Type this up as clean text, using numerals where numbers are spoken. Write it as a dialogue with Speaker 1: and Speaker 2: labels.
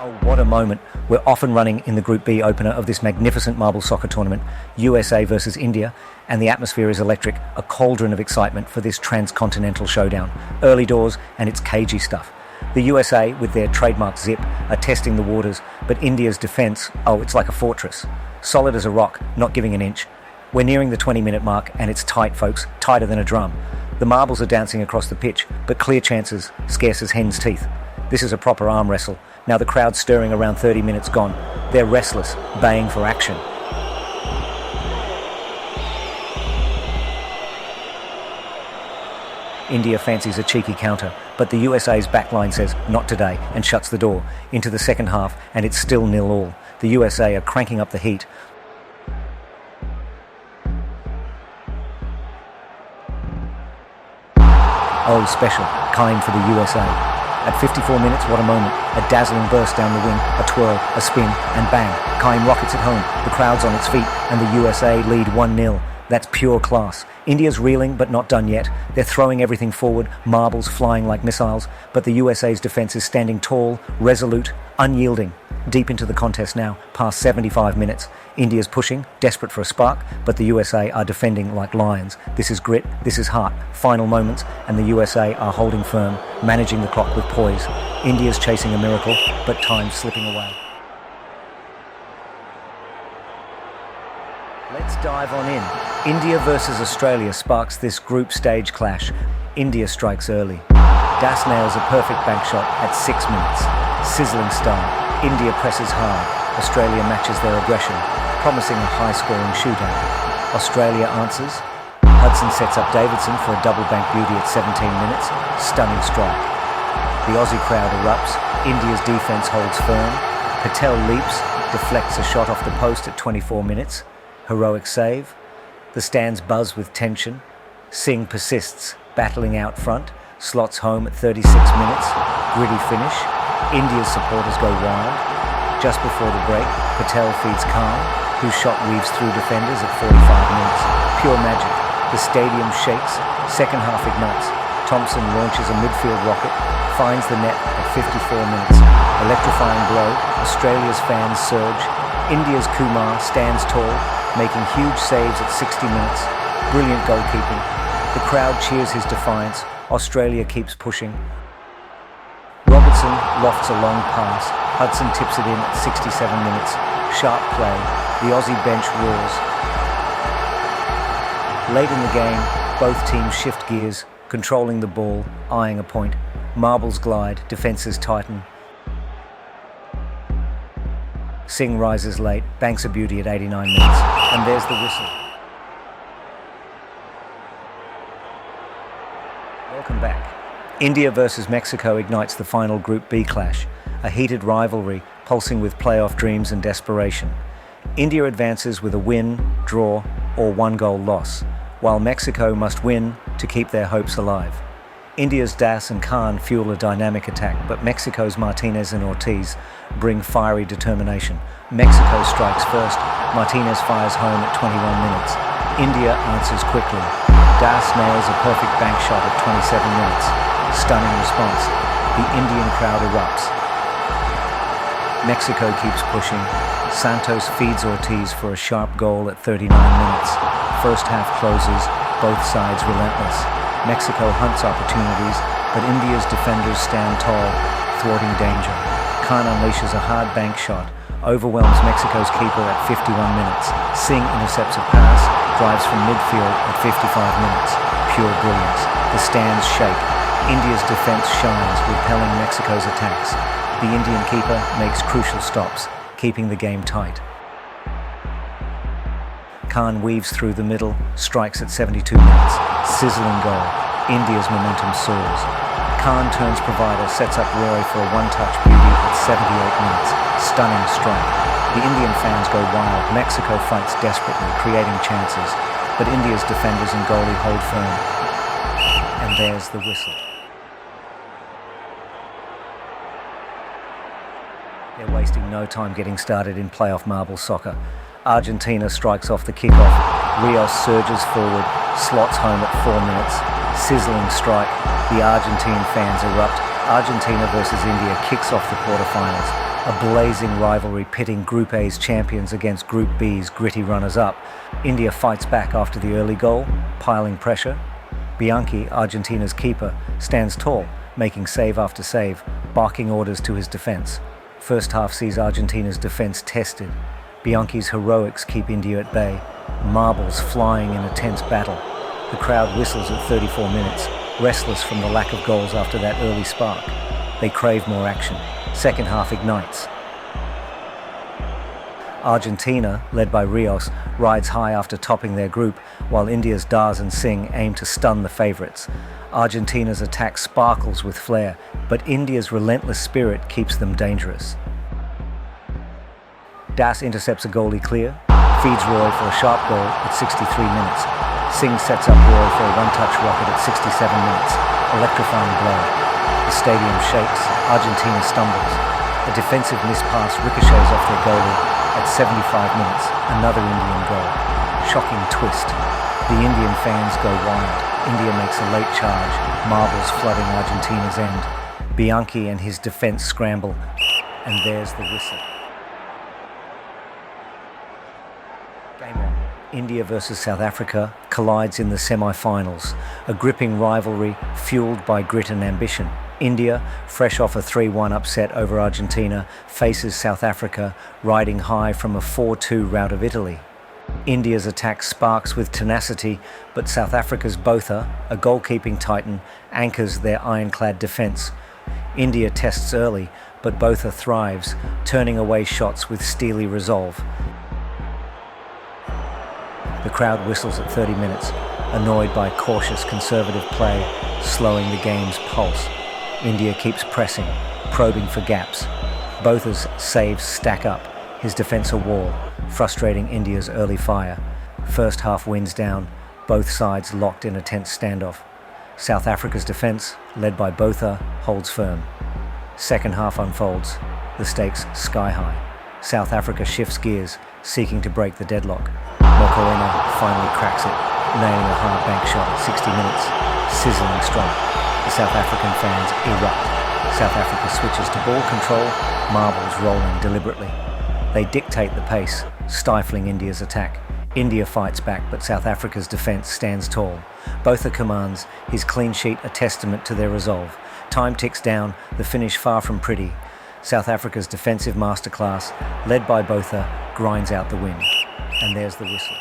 Speaker 1: Oh, what a moment. We're off and running in the Group B opener of this magnificent marble soccer tournament, USA versus India, and the atmosphere is electric, a cauldron of excitement for this transcontinental showdown. Early doors, and it's cagey stuff. The USA, with their trademark zip, are testing the waters, but India's defence, it's like a fortress. Solid as a rock, not giving an inch. We're nearing the 20-minute mark, and it's tight, folks, tighter than a drum. The marbles are dancing across the pitch, but clear chances, scarce as hen's teeth. This is a proper arm wrestle. Now the crowd's stirring around 30 minutes gone. They're restless, baying for action. India fancies a cheeky counter, but the USA's backline says, not today, and shuts the door. Into the second half, and it's still 0-0. The USA are cranking up the heat. Oh, special, kind for the USA. At 54 minutes, what a moment. A dazzling burst down the wing, a twirl, a spin, and bang. Kaim rockets it home. The crowd's on its feet, and the USA lead 1-0. That's pure class. India's reeling, but not done yet. They're throwing everything forward, marbles flying like missiles, but the USA's defence is standing tall, resolute, unyielding. Deep into the contest now, past 75 minutes. India's pushing, desperate for a spark, but the USA are defending like lions. This is grit, this is heart. Final moments, and the USA are holding firm, managing the clock with poise. India's chasing a miracle, but time's slipping away. Let's dive on in. India versus Australia sparks this group stage clash. India strikes early. Das nails a perfect bank shot at 6 minutes. Sizzling start. India presses hard. Australia matches their aggression, promising a high-scoring shootout. Australia answers. Hudson sets up Davidson for a double bank beauty at 17 minutes. Stunning strike. The Aussie crowd erupts. India's defence holds firm. Patel leaps, deflects a shot off the post at 24 minutes. Heroic save. The stands buzz with tension. Singh persists, battling out front. Slots home at 36 minutes. Gritty finish. India's supporters go wild. Just before the break, Patel feeds Khan, whose shot weaves through defenders at 45 minutes. Pure magic. The stadium shakes. Second half ignites. Thompson launches a midfield rocket, finds the net at 54 minutes. Electrifying blow. Australia's fans surge. India's Kumar stands tall, making huge saves at 60 minutes. Brilliant goalkeeping. The crowd cheers his defiance. Australia keeps pushing. Robertson lofts a long pass. Hudson tips it in at 67 minutes. Sharp play. The Aussie bench roars. Late in the game, both teams shift gears, controlling the ball, eyeing a point. Marbles glide, defences tighten. Singh rises late, banks a beauty at 89 minutes, and there's the whistle. Welcome back. India versus Mexico ignites the final Group B clash, a heated rivalry pulsing with playoff dreams and desperation. India advances with a win, draw, or one-goal loss, while Mexico must win to keep their hopes alive. India's Das and Khan fuel a dynamic attack, but Mexico's Martinez and Ortiz bring fiery determination. Mexico strikes first. Martinez fires home at 21 minutes. India answers quickly. Das nails a perfect bank shot at 27 minutes. Stunning response. The Indian crowd erupts. Mexico keeps pushing. Santos feeds Ortiz for a sharp goal at 39 minutes. First half closes, both sides relentless. Mexico hunts opportunities, but India's defenders stand tall, thwarting danger. Khan unleashes a hard bank shot, overwhelms Mexico's keeper at 51 minutes. Singh intercepts a pass, drives from midfield at 55 minutes. Pure brilliance. The stands shake. India's defense shines, repelling Mexico's attacks. The Indian keeper makes crucial stops, keeping the game tight. Khan weaves through the middle, strikes at 72 minutes. Sizzling goal. India's momentum soars. Khan turns provider, sets up Roy for a one-touch beauty at 78 minutes. Stunning strike. The Indian fans go wild. Mexico fights desperately, creating chances. But India's defenders and goalie hold firm. And there's the whistle. They're wasting no time getting started in playoff marble soccer. Argentina strikes off the kickoff. Rios surges forward, slots home at 4 minutes. Sizzling strike. The Argentine fans erupt. Argentina versus India kicks off the quarterfinals. A blazing rivalry pitting Group A's champions against Group B's gritty runners-up. India fights back after the early goal, piling pressure. Bianchi, Argentina's keeper, stands tall, making save after save, barking orders to his defence. First half sees Argentina's defence tested. Bianchi's heroics keep India at bay, marbles flying in a tense battle. The crowd whistles at 34 minutes, restless from the lack of goals after that early spark. They crave more action. Second half ignites. Argentina, led by Rios, rides high after topping their group, while India's Dars and Singh aim to stun the favourites. Argentina's attack sparkles with flair, but India's relentless spirit keeps them dangerous. Das intercepts a goalie clear, feeds Roy for a sharp goal at 63 minutes. Singh sets up Roy for a one-touch rocket at 67 minutes, electrifying blow. The stadium shakes, Argentina stumbles. A defensive mispass ricochets off their goalie at 75 minutes, another Indian goal. Shocking twist. The Indian fans go wild. India makes a late charge, marbles flooding Argentina's end. Bianchi and his defence scramble, and there's the whistle. Game on. India versus South Africa collides in the semi-finals, a gripping rivalry fueled by grit and ambition. India, fresh off a 3-1 upset over Argentina, faces South Africa riding high from a 4-2 rout of Italy. India's attack sparks with tenacity, but South Africa's Botha, a goalkeeping titan, anchors their ironclad defence. India tests early, but Botha thrives, turning away shots with steely resolve. The crowd whistles at 30 minutes, annoyed by cautious conservative play, slowing the game's pulse. India keeps pressing, probing for gaps. Botha's saves stack up, his defence a wall, frustrating India's early fire. First half winds down, both sides locked in a tense standoff. South Africa's defence, led by Botha, holds firm. Second half unfolds, the stakes sky high. South Africa shifts gears, seeking to break the deadlock. Mokoena finally cracks it, nailing a hard bank shot at 60 minutes. Sizzling strike. The South African fans erupt. South Africa switches to ball control, marbles rolling deliberately. They dictate the pace, stifling India's attack. India fights back, but South Africa's defence stands tall. Botha commands, his clean sheet a testament to their resolve. Time ticks down, the finish far from pretty. South Africa's defensive masterclass, led by Botha, grinds out the win. And there's the whistle.